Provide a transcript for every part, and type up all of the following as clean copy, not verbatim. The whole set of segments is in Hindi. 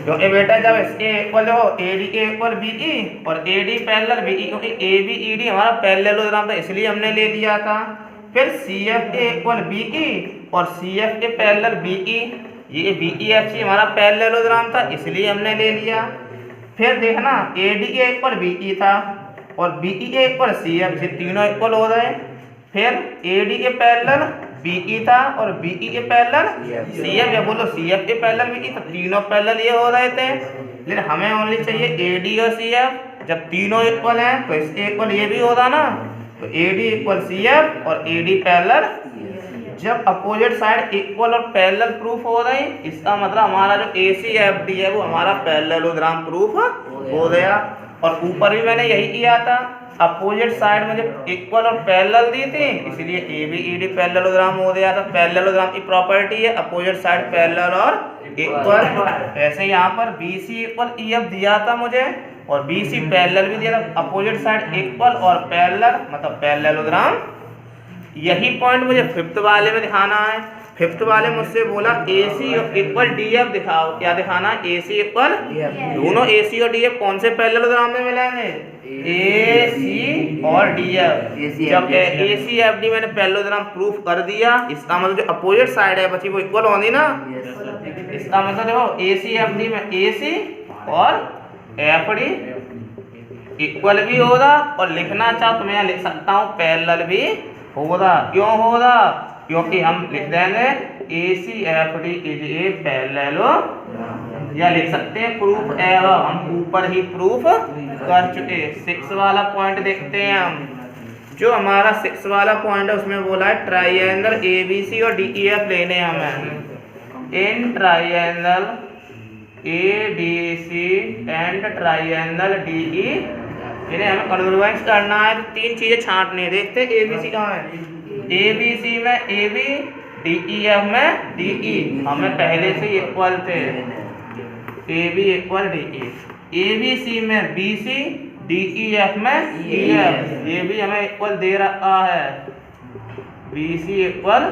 क्योंकि बेटा जब ए इक्वल हो AD ए इक्वल BE और AD पैरेलल BE, क्योंकि AB ED हमारा पैरेललोग्राम था इसलिए हमने ले लिया था। फिर CFA इक्वल BE और CFA पैरेलल BE, ये BEFC हमारा पैरेललोग्राम था इसलिए हमने ले लिया। फिर देखना ADA इक्वल BE था और BEA इक्वल CF, ये तीनों इक्वल हो गए। फिर ADA पैरेलल BE था और BEA पैरेलल CF, या बोलो CFA पैरेलल BE, तो तीनों पैरेलल ये हो रहे थे। लेकिन हमें ओनली चाहिए AD और CF। जब तीनों इक्वल हैं तो इसके इक्वल ये भी होगा ना, तो AD इक्वल CF और AD पैरेलल। जब अपोजिट साइड इक्वल और पैरेलल प्रूफ हो रहे हैं, इसका मतलब हमारा जो ACFD है वो हमारा पैरेललोग्राम प्रूफ हो गया। और ऊपर भी मैंने यही किया था, अपोजिट साइड में जब इक्वल और पैरेलल दी थी इसलिए ABED पैरेललोग्राम हो गया था। पैरेललोग्राम की प्रॉपर्टी है अपोजिट साइड पैरेलल और इक्वल। ऐसे यहाँ पर BC इक्वल EF दिया था मुझे और BC पैरेलल भी दिया था, अपोजिट साइड इक्वल और पैरेलल मतलब पैरेललोग्राम। यही पॉइंट मुझे फिफ्थ वाले में दिखाना है। फिफ्थ वाले मुझसे बोला AC इक्वल DF दिखाओ, क्या दिखाना है? AC इक्वल, दोनों AC और DF कौन से पैरेललोग्राम में मिलेंगे? AC और DF। जब ACFD मैंने पैरेललोग्राम प्रूफ कर दिया, इसका मतलब जो अपोजिट साइड है बची वो इक्वल होनी ना। इसका मतलब देखो ACFD में AC और FD इक्वल भी होगा और लिखना चाहो तो मैं यहाँ लिख सकता हूँ पैरेलल भी होगा। क्यों होगा? क्योंकि हम लिख देंगे ACFD इज ए पैरेललोग्राम, या लिख सकते हैं प्रूफ एवं, हम ऊपर ही प्रूफ कर चुके। 6 वाला पॉइंट देखते हैं हम। जो हमारा 6 वाला पॉइंट है उसमें बोला है ट्राइएंगल ABC और DEF लेने हमें। In triangle ABC and triangle DE इन्हें हमें कन्वर्जेंस करना है, तो 3 चीजें छांटने। देखते हैं ABC कहाँ है। ABC में AB, DEF में DE हमें पहले से इक्वल थे, AB इक्वल DE। ABC में BC, DEF में EF, ये भी हमें इक्वल दे रखा है। BC इक्वल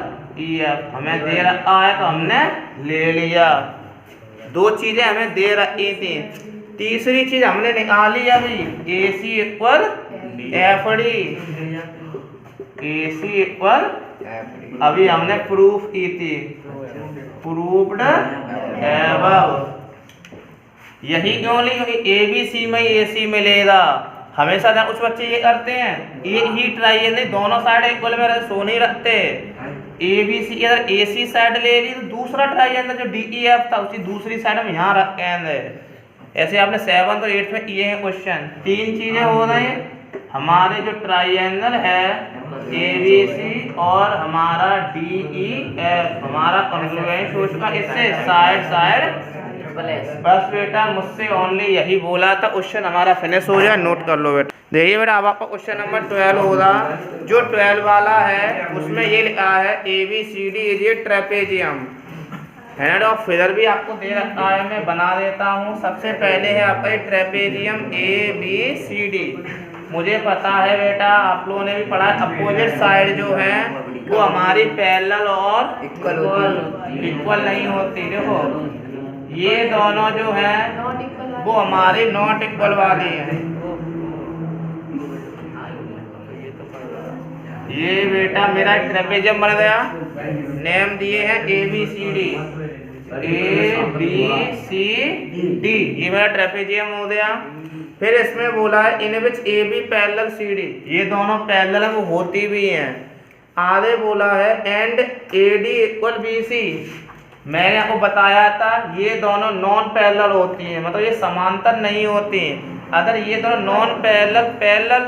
EF हमें दे रखा है तो हमने ले लिया। 2 चीजें हमें दे रखी थी। तीसरी चीज हमने निकाली अभी, AC equal FD, AC equal अभी हमने प्रूफ की थी, प्रूफ्ड एबव। यही क्यों ली? क्योंकि ABC में AC मिलेगा। हमेशा जब कुछ बच्चे ये करते हैं, एक ही ट्राइएंगल दोनों साइड इक्वल में सो नहीं रखते। ABC की अगर AC साइड ले ली तो दूसरा ट्राइएंगल जो DEF था उसकी दूसरी साइड हम यहाँ रखेंगे। ऐसे आपने 7th और 8th में किए हैं क्वेश्चन। 3 चीजें हो रही हैं, हमारे जो ट्राइएंगल है ABC और हमारा DEF हमारा कॉन्ग्रुएंट हो चुका, इससे साइड साइड बस बेटा मुझसे ओनली यही बोला था। क्वेश्चन हमारा फिनिश हो जाए, नोट कर लो बेटा। देखिए बेटा अब आपका क्वेश्चन नंबर 12 होगा। जो 12 वाला है उसमें ये लिखा है ABCD is a trapezium. Hand of figure भी आपको दे रखा है, मैं बना देता हूँ। सबसे पहले है आपका ट्रेपेजियम ABCD। मुझे पता है बेटा आप लोगों ने भी पढ़ा है, अपोजिट साइड जो है वो हमारी पैरेलल और इक्वल नहीं होती। देखो ये दोनों जो है वो हमारे नॉट इक्वल वाली हैं। ये बेटा मेरा ट्रेपेजियम बन गया, नेम दिए हैं ABCD, ABCD, ये मेरा ट्रेपेजियम हो गया। फिर इसमें बोला है इन विच AB पैरेलल CD, ये दोनों पैरेलल वो होती भी हैं। आगे बोला है एंड AD इक्वल BC, मैंने आपको बताया था ये दोनों नॉन पैरेलल होती हैं, मतलब ये समांतर नहीं होती। अगर ये दोनों नॉन पैरेलल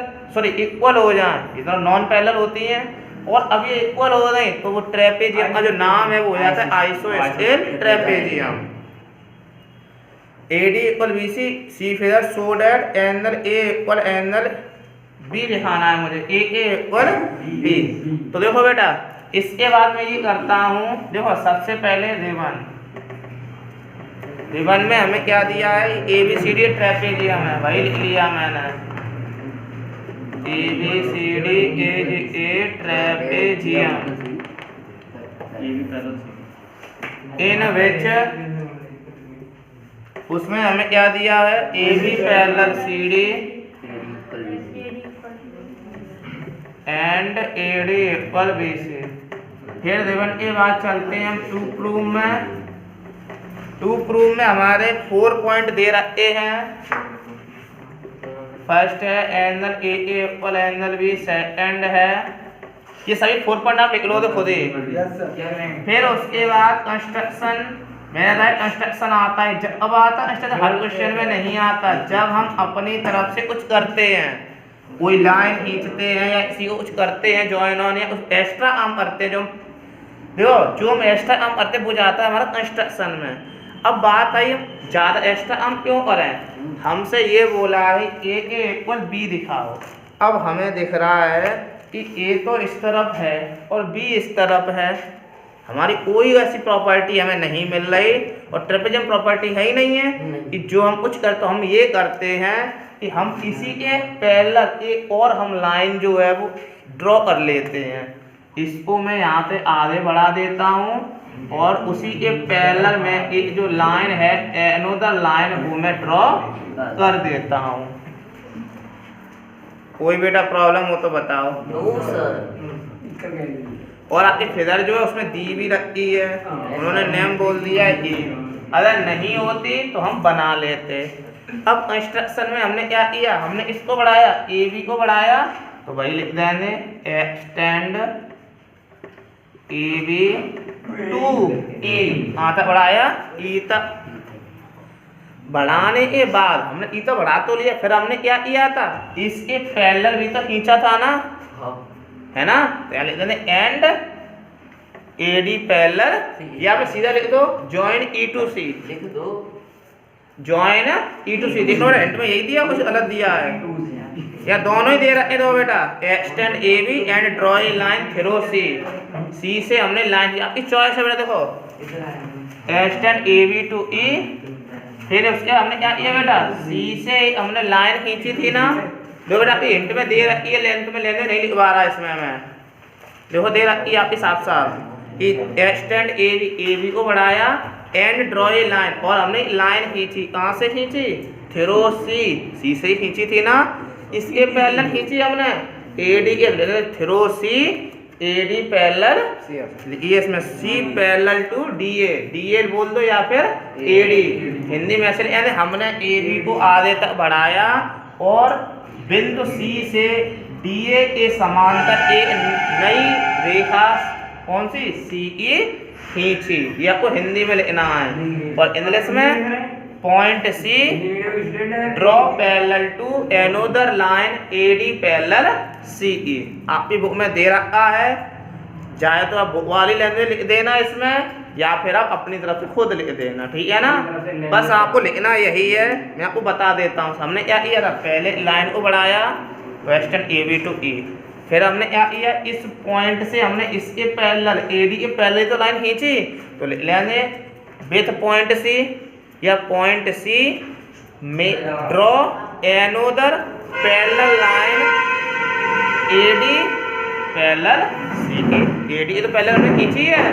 इक्वल हो जाएं, ये दोनों नॉन पैरेलल होती हैं और अब ये इक्वल हो गई तो वो ट्रेपेजियम का जो नाम है वो हो जाता है आइसोस्केल trapezium. AD equal BC, see figure so that angle A equal angle B दिखाना है मुझे, AA इक्वल B। तो देखो बेटा इसके बाद मैं ये करता हूँ, देखो सबसे पहले रिबन में हमें क्या दिया है, ABCD ट्रेपेजियम है, वही लिख लिया मैंने। ABCD is a trapezium in which उसमें हमें क्या दिया है, A B parallel C D and A D equal B C. फिर देवन के बाद चलते हैं हम टू प्रूफ में। टू प्रूफ में हमारे 4 पॉइंट दे रखे हैं। फर्स्ट है angle A equal angle B, second है, ये सभी 4 पॉइंट आप लिख लो तो खुद ही। फिर उसके बाद कंस्ट्रक्शन, मेरा कंस्ट्रक्शन आता है जब आता है, कंस्ट्रक्शन हर क्वेश्चन में नहीं आता, जब हम अपनी तरफ से कुछ करते हैं, कोई लाइन खींचते हैं या किसी को कुछ करते हैं जॉइन ऑन या कुछ एक्स्ट्रा काम करते हैं, जो देखो जो हम एक्स्ट्रा काम करते हैं वो जाता है हमारा कंस्ट्रक्शन में। अब बात आई ज़्यादा एक्स्ट्रा काम क्यों करें, हमसे ये बोला है ए इक्वल बी दिखाओ। अब हमें दिख रहा है कि ए तो इस तरफ है और बी इस तरफ है, हमारी कोई ऐसी प्रॉपर्टी हमें नहीं मिल रही और ट्रेपेजियम प्रॉपर्टी है ही नहीं है कि जो हम कुछ करते, तो हम ये करते हैं कि हम इसी के पैरेलल एक और हम लाइन जो है वो ड्रॉ कर लेते हैं। इसको मैं यहाँ पे आगे बढ़ा देता हूँ और उसी के पैरेलल में एक जो लाइन है अनदर लाइन वो मैं ड्रॉ कर देता हूँ। कोई बेटा प्रॉब्लम हो तो बताओ। और आपके फिगर जो है उसमें दी भी रखी है, उन्होंने नेम बोल दिया है ए, अगर नहीं होती तो हम बना लेते। अब कंस्ट्रक्शन में हमने क्या किया, हमने इसको बढ़ाया, ए बी को बढ़ाया, तो वही लिख देंगे एक्सटेंड ए बी टू ए, कहाँ तक बढ़ाया, ई तक। बढ़ाने के बाद हमने ई तो बढ़ा तो लिया, फिर हमने क्या किया था, इसके पैरेलल भी तो खींचा था ना, है ना, तो यहाँ लिख देंगे एंड ए डी पैरेलल, या फिर सीधा लिख दो जॉइन ई टू सी, लिख दो जॉइन ई टू सी। देखो एंड में यही दिया, कुछ अलग दिया है या दोनों ही दे रखे दो बेटा, extend A B and draw a line through C. C से हमने लाइन, आपकी चॉइस है बेटा, देखो extend A B to E, फिर उसके हमने क्या किया बेटा, सी से हमने लाइन खींची थी ना, देखो बेटा आपकी हिंट में दे रखी है, लेंथ में लेंथ नहीं लिखवा रहा इसमें मैं, देखो दे रखी है आपकी साफ साफ कि एक्सटेंड ए बी को बढ़ाया एंड ड्रॉ ए लाइन, और हमने लाइन खींची, कहाँ से खींची, थ्रू सी से ही खींची थी ना, इसके पैरेलल खींची हमने ए डी के through C, A D parallel लिखिए इसमें C parallel to D A बोल दो या फिर ए डी, हिंदी में ऐसे, यानी हमने ए बी को आधे तक बढ़ाया और बिंदु सी से डी ए के समांतर एक नई रेखा कौन सी, सी की खींची, ये आपको हिंदी में लिखना है। और इंग्लिश में point C draw parallel to another line A D parallel C E, आपकी बुक में दे रखा है, चाहे तो आप बुक वाली लैंग्वेज लिख देना इसमें या फिर आप अपनी तरफ से खुद लिख देना, ठीक है ना, बस आपको लिखना यही है। मैं आपको बता देता हूँ हमने क्या किया था, पहले लाइन को बढ़ाया western A B to E, फिर हमने क्या किया, इस पॉइंट से हमने इसके पैरेलल ए डी के पैरेलल तो लाइन खींची, तो लिख लेंगे विथ पॉइंट सी या पॉइंट सी में draw another parallel line A D parallel C की, ए डी तो पैरेलल हमने खींची है,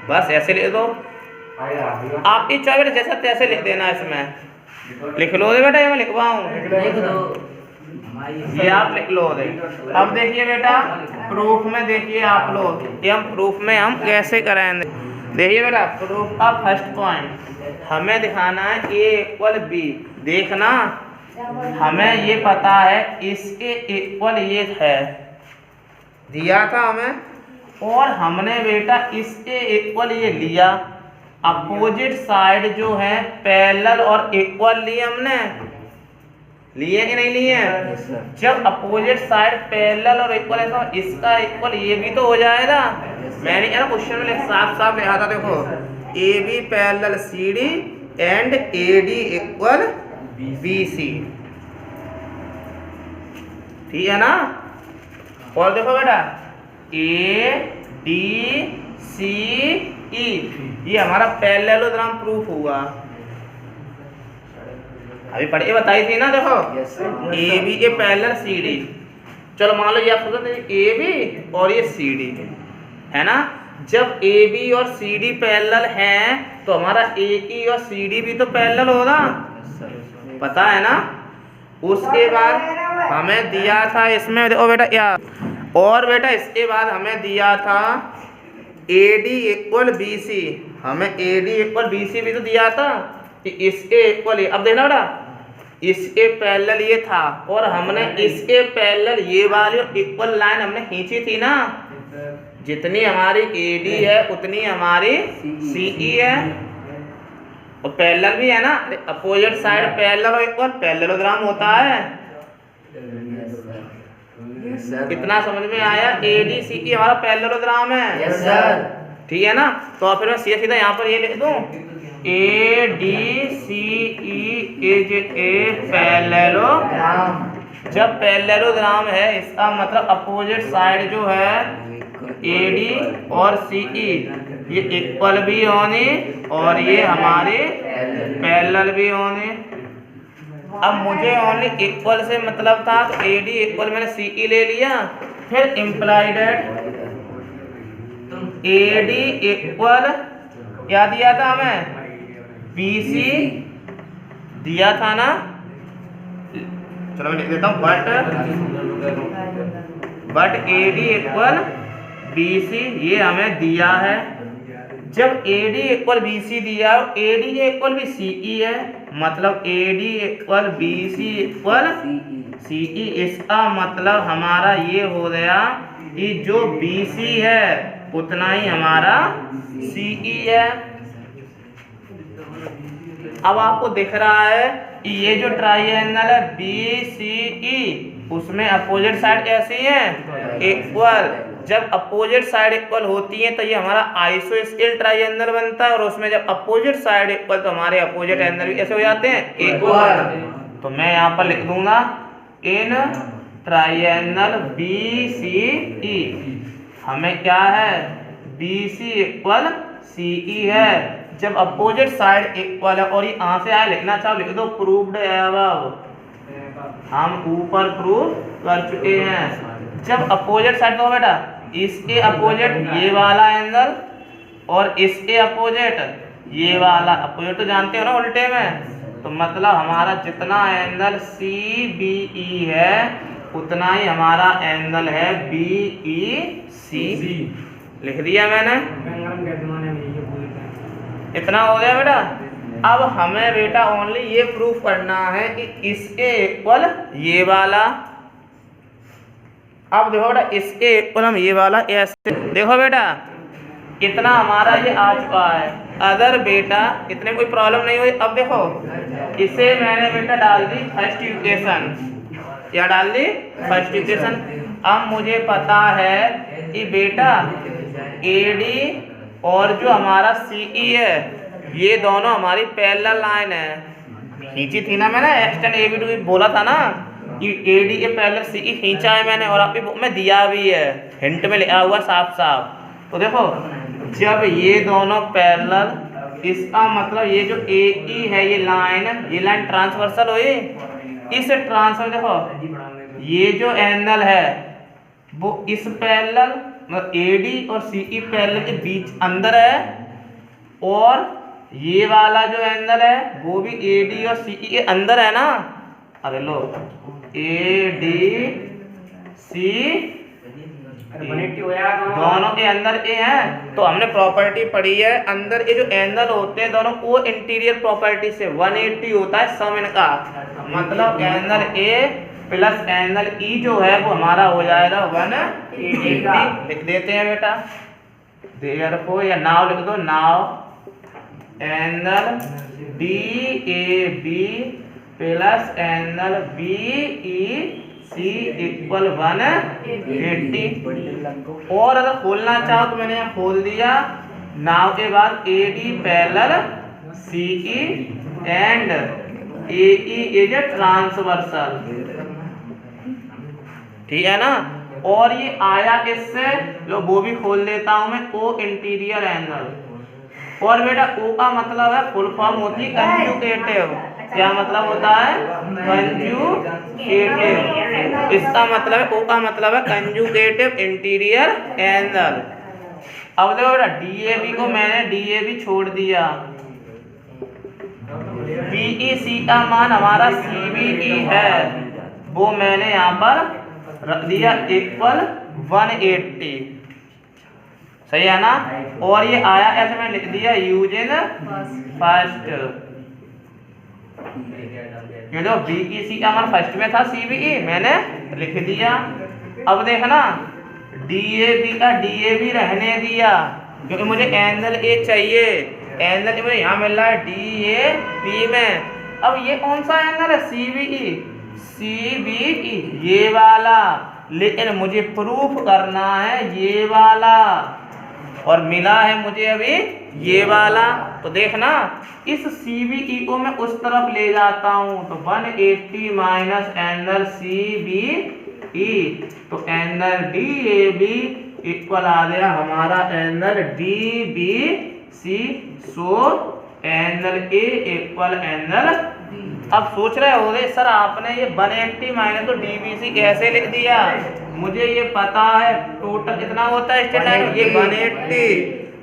बस ऐसे लिख दो, आपकी चॉइस जैसा तैसे लिख देना, इसमें लिख लो दे बेटा, ये मैं लिखवाऊँ, ये आप लिख लो दे। अब देखिए बेटा प्रूफ में, देखिए आप लोग ये हम प्रूफ में हम कैसे करेंगे, देखिए बेटा प्रूफ का फर्स्ट पॉइंट हमें दिखाना है ए इक्वल बी, देखना हमें ये पता है इसके इक्वल ये है दिया था हमें, और हमने बेटा इसके इक्वल ये लिया, अपोजिट साइड जो है पैरेलल और इक्वल लिए हमने, लिए कि नहीं लिए, जब अपोजिट साइड पैरेलल और इक्वल है तो इसका इक्वल ये भी तो हो जाएगा। मैंने क्या क्वेश्चन में साफ साफ लिखा था, देखो A B parallel C D and A D equal B C, ठीक है ना। और देखो बेटा ए डी सी ई, ये हमारा पैरेललोग्राम प्रूफ हुआ, अभी पढ़े बताई थी ना, देखो ए बी के पैरेलल सी डी, चलो मान लो ये आप सोचते ए बी और ये सी डी है ना, जब ए बी और सी डी पैरेलल हैं तो हमारा ए ई और सी डी भी तो पैरेलल होगा, पता है ना। उसके बाद हमें दिया था इसमें, देखो बेटा यार, और बेटा इसके बाद हमें दिया था A D equal B C, हमें A D equal B C भी तो दिया था कि इसके इक्वल, अब देखना बेटा इसके पैरेलल ये था और हमने इसके पैरेलल ये वाली इक्वल लाइन हमने खींची थी ना, जितनी हमारी ए डी है उतनी हमारी सी ई है, और पैरेलल भी है ना, अपोजिट साइड पैरेलल और इक्वल पैरेललोग्राम होता है। इतना समझ में आया, ए डी सी ई हमारा पैरेललोग्राम है। Yes sir. ठीक है ना, तो फिर मैं सीधा सीधा यहाँ पर ये लिख दूं, A D C E is a parallelogram. जब पैरेललोग्राम है इसका मतलब अपोजिट साइड जो है ए डी और सी ई ये इक्वल भी होने और ये हमारे पैरेलल भी होने। अब मुझे ओनली इक्वल से मतलब था तो ए डी इक्वल मैंने सी ई ले लिया, फिर इम्प्लाइड ए डी इक्वल क्या दिया था हमें, बी सी दिया था ना। चलो मैं लिख देता हूँ, but A D equal B C ये हमें दिया है। जब A D equal B C दिया, ए डी इक्वल भी सी ई है, मतलब A D equal B C equal C E. इसका मतलब हमारा ये हो गया कि जो बी सी है उतना ही हमारा सी ई है। अब आपको दिख रहा है कि ये जो ट्राइएंगल है बी सी ई उसमें अपोजिट साइड कैसी है, इक्वल। जब अपोजिट साइड इक्वल होती है तो ये हमारा आइसोस्केल ट्राइएंगल बनता है, और उसमें जब अपोजिट साइड इक्वल तो हमारे अपोजिट एंगल भी कैसे हो जाते हैं, इक्वल। तो मैं यहाँ पर लिख दूंगा इन ट्राइएंगल बी सी ई हमें क्या है, B C equal C E है जब अपोजिट साइड इक्वल है। और ये यहाँ से आया लिखना चाहो लिख दो, प्रूव्ड अबव, हम ऊपर प्रूव कर चुके हैं। जब अपोजिट साइड तो बेटा इसके अपोजिट ये वाला एंगल और इसके अपोजिट ये वाला, अपोजिट तो जानते हो ना उल्टे में, तो मतलब हमारा जितना एंगल सी बी ई है उतना ही हमारा एंगल है बी ई सी। लिख दिया मैंने, इतना हो गया बेटा। अब हमें बेटा ओनली ये प्रूफ करना है कि इसके इक्वल ये वाला। अब देखो बेटा इसके इक्वल हम ये वाला ऐसे, देखो बेटा इतना हमारा ये आ चुका है। अगर बेटा इतने कोई प्रॉब्लम नहीं हुई, अब देखो इसे मैंने बेटा डाल दी फर्स्ट इक्वेशन, क्या डाल दी, फर्स्ट इक्वेशन। अब मुझे पता है कि बेटा ए डी और जो हमारा सी ई है ये दोनों हमारी पैरेलल लाइन है, खींची थी ना मैंने, एक्सटेंड ए बी टू बोला था ना कि ए डी के पैरेलल सी ई खींचा है मैंने, और आपकी बुक में दिया भी है, हिंट में लिखा हुआ साफ साफ। तो देखो जब ये दोनों पैरेलल, इसका मतलब ये जो ए ई है ये लाइन ट्रांसवर्सल हुई, इस ट्रांसफर देखो ये जो एंगल है वो इस पैरेलल मतलब ए डी और सी ई पैरेलल के बीच अंदर है, और ये वाला जो एंगल है वो भी ए डी और सी ई के अंदर है ना। अरे लो ए डी सी दोनों के अंदर ए है, तो हमने प्रॉपर्टी पढ़ी है अंदर ये जो एंगल होते हैं दोनों वो इंटीरियर प्रॉपर्टी से 180 होता है सम इनका, मतलब angle A plus angle E जो है वो हमारा हो जाएगा 180। लिख देते हैं बेटा, देयरफॉर या नाउ लिख दो, now angle D A B plus angle B E C equal 180। और अगर खोलना चाहो तो मैंने यहाँ खोल दिया, नाव के बाद A D parallel C E and A E is a transversal, ठीक है ना। और ये आया इससे, लो वो भी खोल देता हूं मैं, ओ इंटीरियर एंगल। और बेटा ओ का मतलब है फुल फॉर्म होती है कंजुगेटिव, क्या मतलब होता है, कंजुगेटिव। इसका मतलब है ओ का मतलब है कंजुगेटिव इंटीरियर एंगल। अब देखो बेटा DAB को मैंने DAB छोड़ दिया, BEC का मान हमारा CBE है, वो मैंने यहाँ पर रख दिया इक्वल 180, सही है ना। और ये आया ऐसे मैंने लिख दिया यूजिन फर्स्ट, ये जो BEC का मान फर्स्ट में था, CBE मैंने लिख दिया। अब देखना DAB का DAB रहने दिया, क्योंकि मुझे एंगल A चाहिए, एंगल मुझे यहाँ मिल रहा है DAB में। अब ये कौन सा एंगल है? CBE ये वाला, लेकिन मुझे प्रूफ करना है ये वाला, और मिला है मुझे अभी ये वाला। तो देखना इस CBE को मैं उस तरफ ले जाता हूँ, तो 180 माइनस एंगल CBE, तो एंगल DAB इक्वल आ गया हमारा angle DBC, so angle A equal angle. अब सोच रहे होंगे सर आपने ये 180 माइनस तो DBC कैसे लिख दिया? मुझे ये पता है टोटल कितना होता है स्ट्रेट लाइन, ये 180।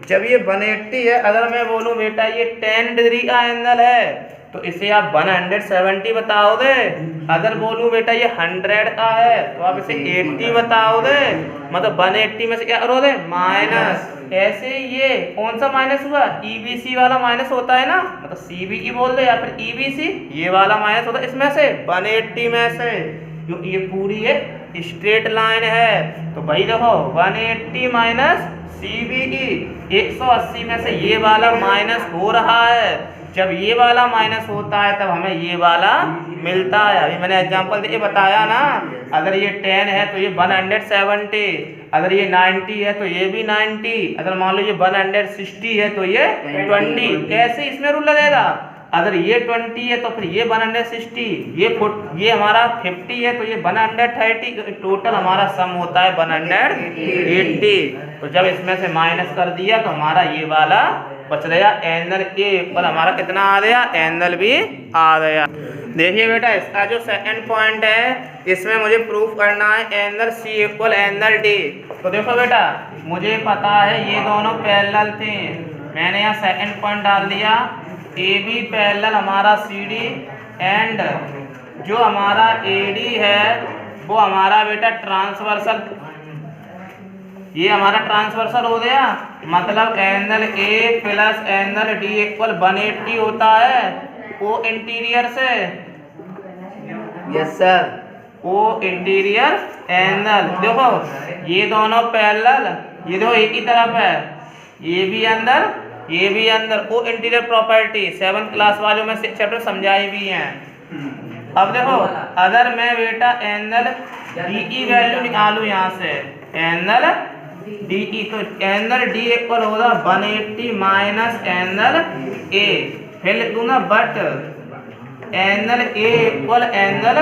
जब ये 180 है, अगर मैं बोलूं बेटा ये 10 डिग्री का एंगल है, तो इसे आप 170 बताओगे। अगर बोलूं बेटा ये 100 का है, तो आप इसे 80 बताओगे। मतलब 180 में से क्या करोगे? माइनस। ऐसे ये कौन सा माइनस हुआ? EBC वाला माइनस होता है ना, मतलब CBE बोल दो या फिर EBC, ये वाला माइनस होता है इसमें से 180 में से, क्योंकि ये पूरी एक स्ट्रेट लाइन है। तो भाई देखो 180 माइनस CBE, 180 में से ये वाला माइनस हो रहा है। जब ये वाला माइनस होता है तब हमें ये वाला मिलता है। अभी मैंने एग्जांपल देके बताया ना, अगर ये 10 है तो ये 170, अगर ये 90 है तो ये भी 90, अगर मान लो ये 160 है तो ये 20। कैसे इसमें रूल लगेगा? अगर ये 20 है तो फिर ये 160, ये हमारा 50 है तो ये 130, टोटल हमारा सम होता है 180। तो जब इसमें से माइनस कर दिया तो हमारा ये वाला बच गया एंगल A पर हमारा कितना आ गया? एंगल भी आ गया। देखिए बेटा इसका जो सेकंड पॉइंट है, इसमें मुझे प्रूफ करना है angle C equal angle D। तो देखो बेटा मुझे पता है ये दोनों पैरेलल थे, मैंने यहाँ सेकंड पॉइंट डाल दिया, AB पैरेलल हमारा CD, एंड जो हमारा AD है वो हमारा बेटा ट्रांसवर्सल, ये हमारा ट्रांसवर्सल हो गया। मतलब angle A plus angle D equal 180 होता है O इंटीरियर से। Yes sir. O interior angle, देखो ये दोनों पैरेलल, ये देखो एक ही तरफ है, ये भी अंदर ये भी अंदर। O interior property 7th class वालों में से चैप्टर समझाई भी हैं। अब देखो अगर मैं बेटा एंगल DE वैल्यू निकालू यहाँ से, एंगल DE, तो एंगल D इक्वल होगा 180 माइनस एंगल A, फिर लिख दूंगा बट angle A equal angle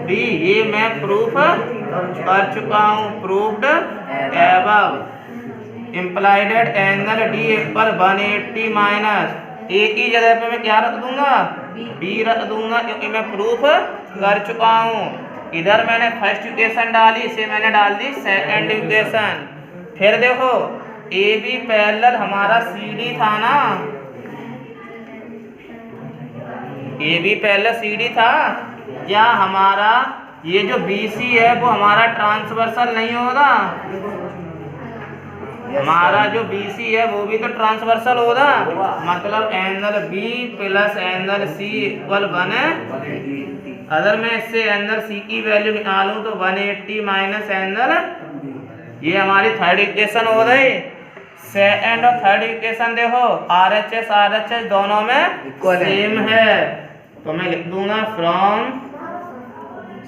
B। ये मैं प्रूफ कर चुका हूँ, proved above. Implied angle D equal 180 minus A की जगह पे मैं क्या रख दूंगा? B रख दूंगा, क्योंकि मैं प्रूफ कर चुका हूँ। इधर मैंने फर्स्ट इक्वेशन डाली, इसे मैंने डाल दी सेकंड इक्वेशन। फिर देखो AB पैरेलल हमारा CD था ना, AB पैरेलल CD था, या हमारा ये जो BC है वो हमारा ट्रांसवर्सल नहीं होगा? हमारा जो BC है वो भी तो ट्रांसवर्सल होगा। मतलब angle B plus angle C equal 1। अगर मैं इससे एंगल C की वैल्यू निकालूं तो 180 माइनस एंगल, ये हमारी थर्ड इक्वेशन हो गई। सेकंड और थर्ड इक्वेशन देखो RHS दोनों में सेम है, तो मैं लिख दूंगा from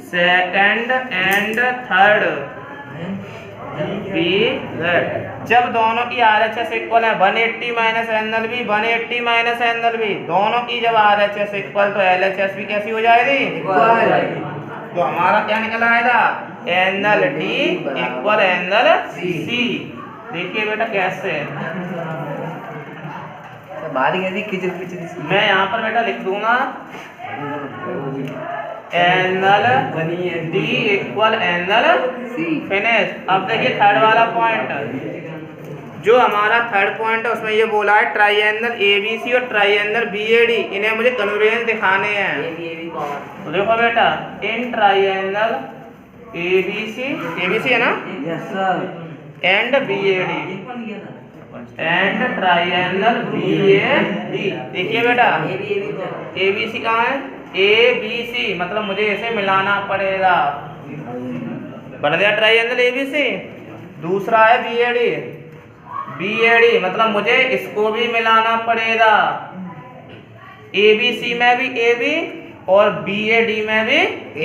second and third be that. जब दोनों की RHS इक्वल है 180 minus angle B, 180 minus angle B, दोनों की जब RHS इक्वल तो LHS भी कैसी हो जाएगी? तो हमारा क्या निकल आएगा? Angle D equal angle C। देखिए बेटा कैसे, मैं यहाँ पर बेटा लिख दूंगा angle D equal angle C। Finish. अब देखिए थर्ड वाला पॉइंट, जो हमारा थर्ड पॉइंट है उसमें ये बोला है ट्राइएंगल ABC और ट्राइएंगल BAD, इन्हें मुझे कन्वर्जेंस दिखाने हैं। तो देखो बेटा, इन ट्राइएंगल ABC है ना, yes sir, and BAD and triangle BAD। देखिए बेटा, ABC कहाँ है, ABC मतलब मुझे इसे मिलाना पड़ेगा। बन गया ट्राइएंगल ABC। दूसरा है BAD मतलब मुझे इसको भी मिलाना पड़ेगा। ABC में भी AB और BAD में भी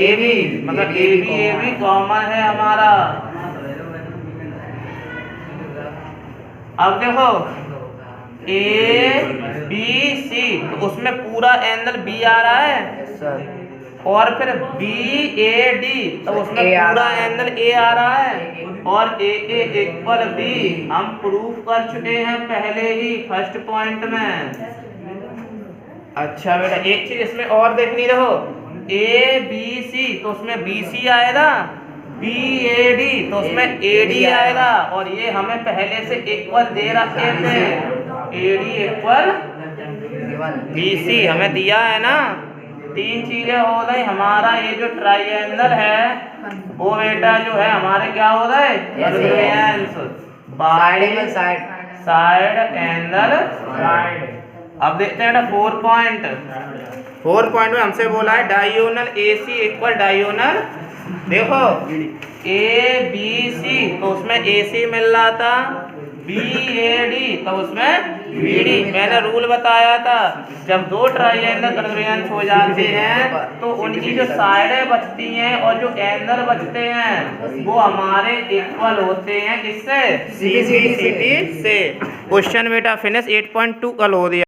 AB, मतलब AB कॉमन है हमारा। अब देखो ABC, तो उसमें पूरा एंगल B आ रहा है, और फिर BAD तो उसमें पूरा एंगल A आ रहा है, और AA इक्वल B हम प्रूफ कर चुके हैं पहले ही फर्स्ट पॉइंट में। अच्छा बेटा, एक चीज इसमें और देखनी रहो, ABC तो उसमें BC आएगा, BAD तो उसमें AD आएगा, और ये हमें पहले से इक्वल दे रखे थे, AD इक्वल BC हमें दिया है ना। तीन चीजें हो गई। हमारा ये जो ट्राइएंगल है वो बेटा जो है हमारे क्या हो गए, साइड एंगल साइड। अब देखते हैं बेटा फोर पॉइंट में हमसे बोला है डायगोनल AC इक्वल डायगोनल, देखो ABC तो उसमें AC मिल रहा था, BAD तो उसमें BD। मैंने रूल बताया था, जब दो ट्राइएंगल कन्वर्जेंस हो जाते हैं तो उनकी जो साइडें बचती हैं और जो एंगल बचते हैं वो हमारे इक्वल होते हैं, किससे, CBCD से। क्वेश्चन बेटा फिनिश 8.2 कल हो दिया।